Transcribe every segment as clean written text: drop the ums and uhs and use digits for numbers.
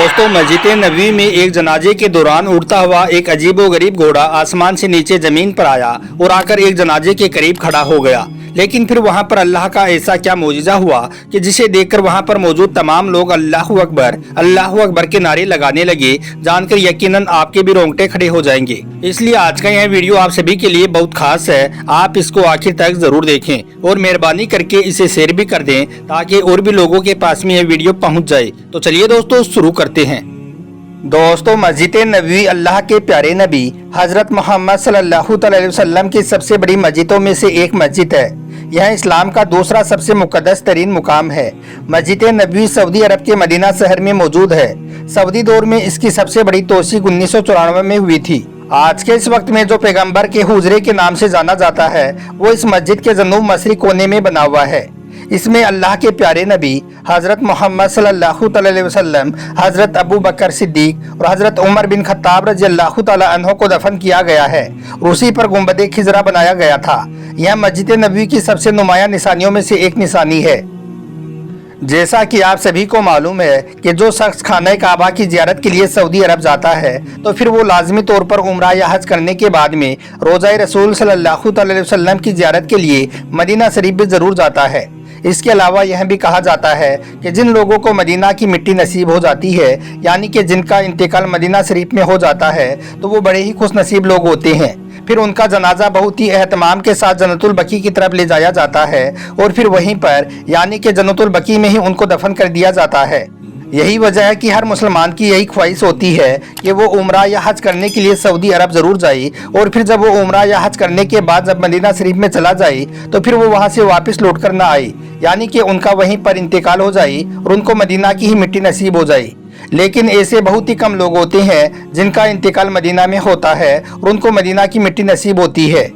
दोस्तों, मस्जिद नबवी में एक जनाजे के दौरान उड़ता हुआ एक अजीबोगरीब घोड़ा आसमान से नीचे जमीन पर आया और आकर एक जनाजे के करीब खड़ा हो गया। लेकिन फिर वहां पर अल्लाह का ऐसा क्या मौजिज़ा हुआ कि जिसे देखकर वहां पर मौजूद तमाम लोग अल्लाहु अकबर के नारे लगाने लगे। जानकर यकीनन आपके भी रोंगटे खड़े हो जाएंगे। इसलिए आज का यह वीडियो आप सभी के लिए बहुत खास है। आप इसको आखिर तक जरूर देखें और मेहरबानी करके इसे शेयर भी कर दें ताकि और भी लोगों के पास में यह वीडियो पहुंच जाए। तो चलिए दोस्तों शुरू करते हैं। दोस्तों, मस्जिद नबवी अल्लाह के प्यारे नबी हजरत मोहम्मद सल्लल्लाहु अलैहि वसल्लम की सबसे बड़ी मस्जिदों में से एक मस्जिद है। यह इस्लाम का दूसरा सबसे मुकद्दस तरीन मुकाम है। मस्जिद नबवी सऊदी अरब के मदीना शहर में मौजूद है। सऊदी दौर में इसकी सबसे बड़ी तोसीक 1994 में हुई थी। आज के इस वक्त में जो पैगंबर के हुजरे के नाम से जाना जाता है वो इस मस्जिद के जनूब मशरिक कोने में बना हुआ है। इसमें अल्लाह के प्यारे नबी हजरत मोहम्मद सल्लल्लाहु अलैहि वसल्लम, हजरत अबू बकर सिद्दीक और हजरत उमर बिन खत्ताब रज़ियल्लाहु तआला अन्हु को दफन किया गया है और उसी पर गुंबद खिजरा बनाया गया था। यह मस्जिद नबवी की सबसे नुमाया निशानियों में से एक निशानी है। जैसा कि आप सभी को मालूम है कि जो शख्स खाना काबा की जियारत के लिए सऊदी अरब जाता है तो फिर वो लाजमी तौर पर उम्रा या हज करने के बाद में रोज़ा रसूल सल्लल्लाहु अलैहि वसल्लम की जियारत के लिए मदीना शरीफ भी जरूर जाता है। इसके अलावा यह भी कहा जाता है कि जिन लोगों को मदीना की मिट्टी नसीब हो जाती है, यानी कि जिनका इंतकाल मदीना शरीफ में हो जाता है, तो वो बड़े ही खुश नसीब लोग होते हैं। फिर उनका जनाजा बहुत ही एहतमाम के साथ जन्नतुल बकी की तरफ ले जाया जाता है और फिर वहीं पर यानी कि जन्नतुल बकी में ही उनको दफन कर दिया जाता है। यही वजह है कि हर मुसलमान की यही ख्वाहिश होती है कि वो उम्रा या हज करने के लिए सऊदी अरब ज़रूर जाए और फिर जब वो उम्रा या हज करने के बाद जब मदीना शरीफ में चला जाए तो फिर वो वहाँ से वापस लौट कर ना आए, यानी कि उनका वहीं पर इंतकाल हो जाए और उनको मदीना की ही मिट्टी नसीब हो जाए। लेकिन ऐसे बहुत ही कम लोग होते हैं जिनका इंतकाल मदीना में होता है और उनको मदीना की मिट्टी नसीब होती है।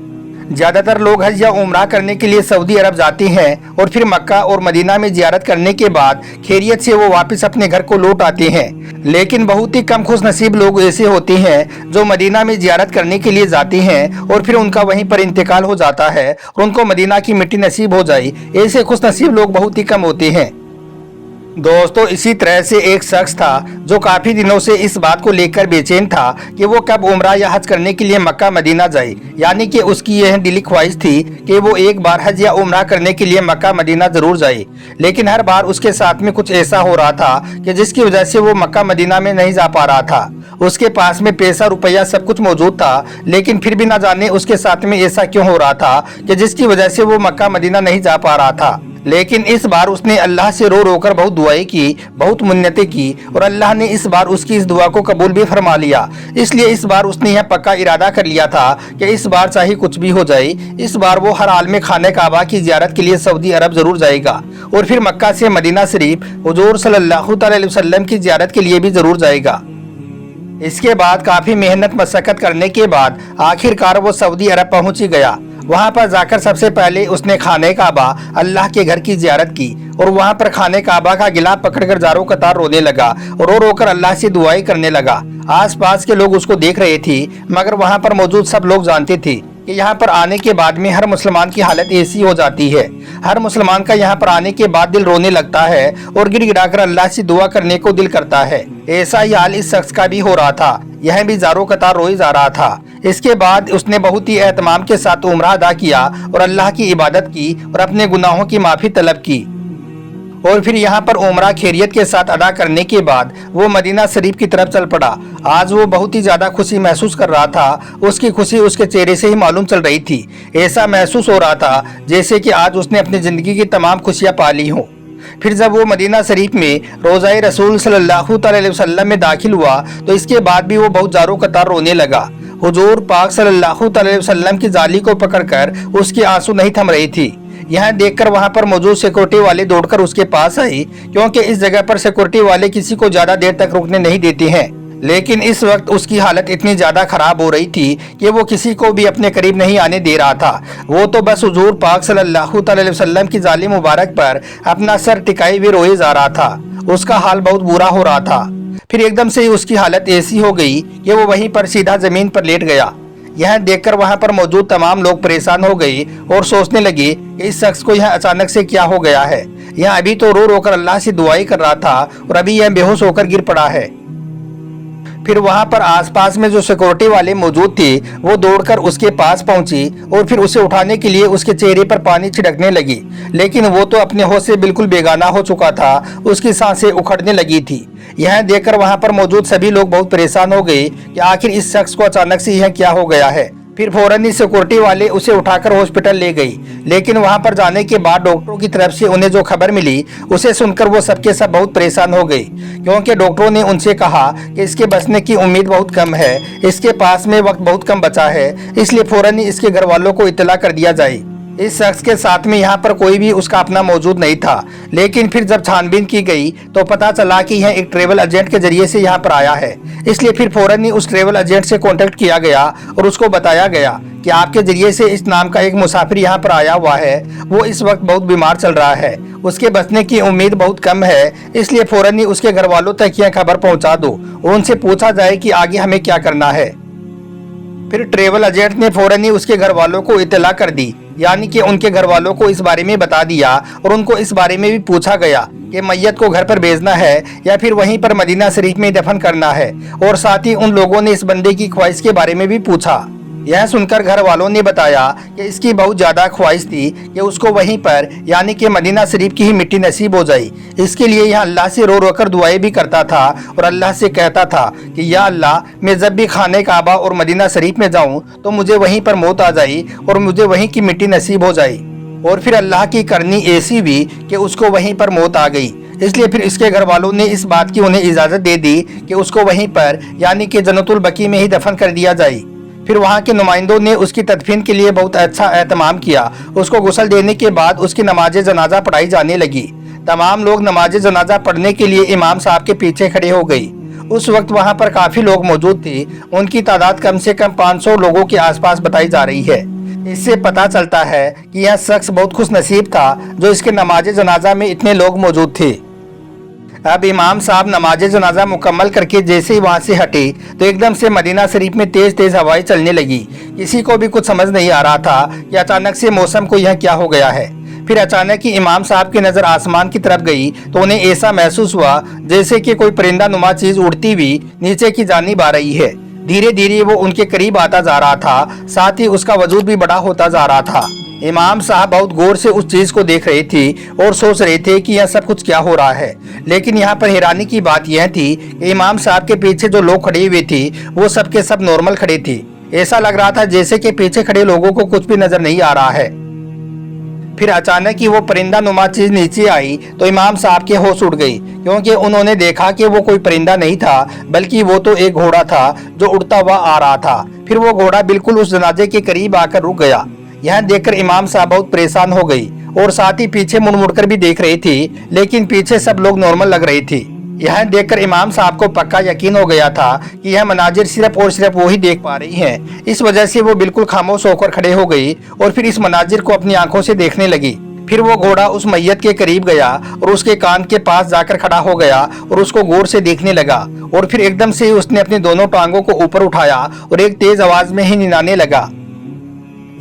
ज़्यादातर लोग हज या उम्रा करने के लिए सऊदी अरब जाते हैं और फिर मक्का और मदीना में जियारत करने के बाद खैरियत से वो वापस अपने घर को लौट आते हैं। लेकिन बहुत ही कम खुश नसीब लोग ऐसे होते हैं जो मदीना में जियारत करने के लिए जाते हैं और फिर उनका वहीं पर इंतकाल हो जाता है और उनको मदीना की मिट्टी नसीब हो जाए। ऐसे खुश नसीब लोग बहुत ही कम होते हैं। दोस्तों, इसी तरह से एक शख्स था जो काफ़ी दिनों से इस बात को लेकर बेचैन था कि वो कब उम्रा या हज करने के लिए मक्का मदीना जाए, यानी कि उसकी यह दिली ख्वाहिश थी कि वो एक बार हज या उम्रा करने के लिए मक्का मदीना ज़रूर जाए। लेकिन हर बार उसके साथ में कुछ ऐसा हो रहा था कि जिसकी वजह से वो मक्का मदीना में नहीं जा पा रहा था। उसके पास में पैसा रुपया सब कुछ मौजूद था, लेकिन फिर भी ना जाने उसके साथ में ऐसा क्यों हो रहा था कि जिसकी वजह से वो मक्का मदीना नहीं जा पा रहा था। लेकिन इस बार उसने अल्लाह से रो रो कर बहुत दुआएं की, बहुत मुन्नतें की और अल्लाह ने इस बार उसकी इस दुआ को कबूल भी फरमा लिया। इसलिए इस बार उसने यह पक्का इरादा कर लिया था कि इस बार चाहे कुछ भी हो जाए, इस बार वो हर हाल में खाने काबा की जियारत के लिए सऊदी अरब जरूर जाएगा और फिर मक्का से मदीना शरीफ हुजूर सल्लल्लाहु अलैहि वसल्लम की जियारत के लिए भी जरूर जाएगा। इसके बाद काफ़ी मेहनत मशक्कत करने के बाद आखिरकार वो सऊदी अरब पहुँच ही गया। वहाँ पर जाकर सबसे पहले उसने खाने काबा अल्लाह के घर की जियारत की और वहाँ पर खाने काबा का गिलाफ पकड़कर जारो कतार रोने लगा और रो कर अल्लाह से दुआएं करने लगा। आसपास के लोग उसको देख रहे थे, मगर वहाँ पर मौजूद सब लोग जानते थे कि यहाँ पर आने के बाद में हर मुसलमान की हालत ऐसी हो जाती है। हर मुसलमान का यहाँ पर आने के बाद दिल रोने लगता है और गिड़गिड़ाकर अल्लाह से दुआ करने को दिल करता है। ऐसा ही हाल इस शख्स का भी हो रहा था। यह भी जारो कतार रोए जा रहा था। इसके बाद उसने बहुत ही एहतमाम के साथ उम्रा अदा किया और अल्लाह की इबादत की और अपने गुनाहों की माफ़ी तलब की और फिर यहाँ पर उम्रा खैरियत के साथ अदा करने के बाद वो मदीना शरीफ की तरफ चल पड़ा। आज वो बहुत ही ज़्यादा खुशी महसूस कर रहा था। उसकी खुशी उसके चेहरे से ही मालूम चल रही थी। ऐसा महसूस हो रहा था जैसे कि आज उसने अपनी ज़िंदगी की तमाम खुशियाँ पा ली हों। फिर जब वो मदीना शरीफ में रोज़ा रसूल सल्लल्लाहु अलैहि वसल्लम में दाखिल हुआ तो इसके बाद भी वो बहुत जारो कतार रोने लगा। हुजूर पाक सल्लल्लाहु अलैहि वसल्लम की जाली को पकड़कर उसके आंसू नहीं थम रही थी। यह देखकर वहां पर मौजूद सिक्योरिटी वाले दौड़कर उसके पास आए, क्योंकि इस जगह पर सिक्योरिटी वाले किसी को ज्यादा देर तक रुकने नहीं देते हैं। लेकिन इस वक्त उसकी हालत इतनी ज्यादा खराब हो रही थी कि वो किसी को भी अपने करीब नहीं आने दे रहा था। वो तो बस हुजूर पाक सल्लल्लाहु अलैहि वसल्लम की जाली मुबारक पर अपना सर टिकाए हुए रोए जा रहा था। उसका हाल बहुत बुरा हो रहा था। फिर एकदम से ही उसकी हालत ऐसी हो गई कि वो वहीं पर सीधा जमीन पर लेट गया। यह देखकर वहां पर मौजूद तमाम लोग परेशान हो गए और सोचने लगे कि इस शख्स को यह अचानक से क्या हो गया है। यह अभी तो रो रो कर अल्लाह से दुआएं कर रहा था और अभी यह बेहोश होकर गिर पड़ा है। फिर वहां पर आसपास में जो सिक्योरिटी वाले मौजूद थे वो दौड़कर उसके पास पहुंची और फिर उसे उठाने के लिए उसके चेहरे पर पानी छिड़कने लगी, लेकिन वो तो अपने होश से बिल्कुल बेगाना हो चुका था। उसकी सांसें उखड़ने लगी थी। यह देखकर वहां पर मौजूद सभी लोग बहुत परेशान हो गए कि आखिर इस शख्स को अचानक से यह क्या हो गया है। फिर फौरन ही सिक्योरिटी वाले उसे उठाकर हॉस्पिटल ले गई, लेकिन वहां पर जाने के बाद डॉक्टरों की तरफ से उन्हें जो खबर मिली उसे सुनकर वो सबके सब बहुत परेशान हो गई, क्योंकि डॉक्टरों ने उनसे कहा कि इसके बचने की उम्मीद बहुत कम है, इसके पास में वक्त बहुत कम बचा है, इसलिए फौरन ही इसके घर वालों को इत्तला कर दिया जाए। इस शख्स के साथ में यहाँ पर कोई भी उसका अपना मौजूद नहीं था, लेकिन फिर जब छानबीन की गई तो पता चला कि यह एक ट्रेवल एजेंट के जरिए से यहाँ पर आया है। इसलिए फिर फौरन ही उस ट्रेवल एजेंट से कांटेक्ट किया गया और उसको बताया गया कि आपके जरिए से इस नाम का एक मुसाफिर यहाँ पर आया हुआ है, वो इस वक्त बहुत बीमार चल रहा है, उसके बचने की उम्मीद बहुत कम है, इसलिए फौरन ही उसके घर वालों तक यह खबर पहुँचा दो और उनसे पूछा जाए कि आगे हमें क्या करना है। फिर ट्रेवल एजेंट ने फौरन ही उसके घर वालों को इत्तला कर दी, यानी कि उनके घर वालों को इस बारे में बता दिया और उनको इस बारे में भी पूछा गया कि मैयत को घर पर भेजना है या फिर वहीं पर मदीना शरीफ में दफन करना है, और साथ ही उन लोगों ने इस बंदे की ख्वाहिश के बारे में भी पूछा। यह सुनकर घर वालों ने बताया कि इसकी बहुत ज्यादा ख्वाहिश थी कि उसको वहीं पर यानी कि मदीना शरीफ की ही मिट्टी नसीब हो जाए। इसके लिए यह अल्लाह से रो रो कर दुआएं भी करता था और अल्लाह से कहता था कि या अल्लाह, मैं जब भी खाने काबा और मदीना शरीफ में जाऊं तो मुझे वहीं पर मौत आ जाए और मुझे वहीं की मिट्टी नसीब हो जाए। और फिर अल्लाह की करनी ऐसी भी कि उसको वहीं पर मौत आ गई। इसलिए फिर इसके घर वालों ने इस बात की उन्हें इजाज़त दे दी कि उसको वहीं पर यानी कि जन्नतुल बकी में ही दफन कर दिया जाए। फिर वहाँ के नुमाइंदों ने उसकी तदफीन के लिए बहुत अच्छा एहतमाम किया। उसको गुस्ल देने के बाद उसकी नमाज जनाजा पढ़ाई जाने लगी। तमाम लोग नमाज जनाजा पढ़ने के लिए इमाम साहब के पीछे खड़े हो गई। उस वक्त वहाँ पर काफ़ी लोग मौजूद थे, उनकी तादाद कम से कम 500 लोगों के आसपास बताई जा रही है। इससे पता चलता है कि यह शख्स बहुत खुश नसीब था जो इसके नमाज जनाजा में इतने लोग मौजूद थे। अब इमाम साहब नमाज जनाजा मुकम्मल करके जैसे ही वहाँ से हटे तो एकदम से मदीना शरीफ में तेज तेज हवाएं चलने लगी। किसी को भी कुछ समझ नहीं आ रहा था कि अचानक से मौसम को यह क्या हो गया है। फिर अचानक ही इमाम साहब की नज़र आसमान की तरफ गई तो उन्हें ऐसा महसूस हुआ जैसे कि कोई परिंदा नुमा चीज उड़ती हुई नीचे की जानिब आ रही है। धीरे धीरे वो उनके करीब आता जा रहा था, साथ ही उसका वजूद भी बड़ा होता जा रहा था। इमाम साहब बहुत गौर से उस चीज को देख रहे थे और सोच रहे थे कि यह सब कुछ क्या हो रहा है। लेकिन यहाँ पर हैरानी की बात यह थी कि इमाम साहब के पीछे जो लोग खड़े हुए थे वो सब के सब नॉर्मल खड़े थे। ऐसा लग रहा था जैसे कि पीछे खड़े लोगों को कुछ भी नजर नहीं आ रहा है। फिर अचानक ही वो परिंदा नुमा चीज नीचे आई तो इमाम साहब के होश उड़ गई, क्योंकि उन्होंने देखा कि वो कोई परिंदा नहीं था बल्कि वो तो एक घोड़ा था जो उड़ता हुआ आ रहा था। फिर वो घोड़ा बिल्कुल उस जनाजे के करीब आकर रुक गया। यह देखकर इमाम साहब बहुत परेशान हो गई और साथ ही पीछे मुड़ मुड़ कर भी देख रही थी, लेकिन पीछे सब लोग नॉर्मल लग रहे थे। यह देखकर इमाम साहब को पक्का यकीन हो गया था कि यह मनाजिर सिर्फ और सिर्फ वो ही देख पा रही हैं। इस वजह से वो बिल्कुल खामोश होकर खड़े हो गई और फिर इस मनाजिर को अपनी आंखों से देखने लगी। फिर वो घोड़ा उस मैयत के करीब गया और उसके कान के पास जाकर खड़ा हो गया और उसको गौर से देखने लगा। और फिर एकदम से उसने अपनी दोनों टांगों को ऊपर उठाया और एक तेज आवाज में ही निनाने लगा।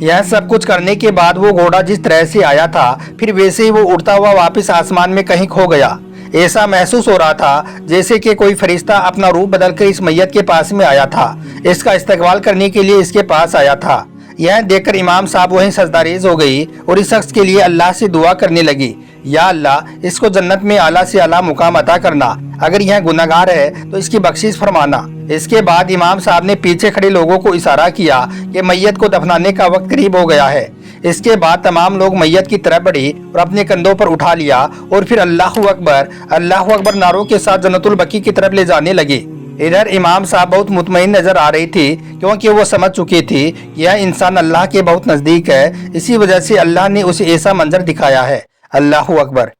यह सब कुछ करने के बाद वो घोड़ा जिस तरह से आया था फिर वैसे ही वो उड़ता हुआ वापस आसमान में कहीं खो गया। ऐसा महसूस हो रहा था जैसे कि कोई फरिश्ता अपना रूप बदलकर इस मैयत के पास में आया था, इसका इस्तकबाल करने के लिए इसके पास आया था। यह देखकर इमाम साहब वहीं सजदारेज हो गई और इस शख्स के लिए अल्लाह से दुआ करने लगी, या अल्लाह, इसको जन्नत में आला से आला मुकाम अता करना, अगर यह गुनाहगार है तो इसकी बख्शिश फरमाना। इसके बाद इमाम साहब ने पीछे खड़े लोगों को इशारा किया कि मैयत को दफनाने का वक्त करीब हो गया है। इसके बाद तमाम लोग मैयत की तरफ बढ़े और अपने कंधों पर उठा लिया और फिर अल्लाहु अकबर नारों के साथ जन्नतुल बकी की तरफ ले जाने लगे। इधर इमाम साहब बहुत मुतमईन नजर आ रही थी, क्योंकि वो समझ चुकी थी कि यह इंसान अल्लाह के बहुत नजदीक है। इसी वजह से अल्लाह ने उसे ऐसा मंजर दिखाया है। अल्लाहु अकबर।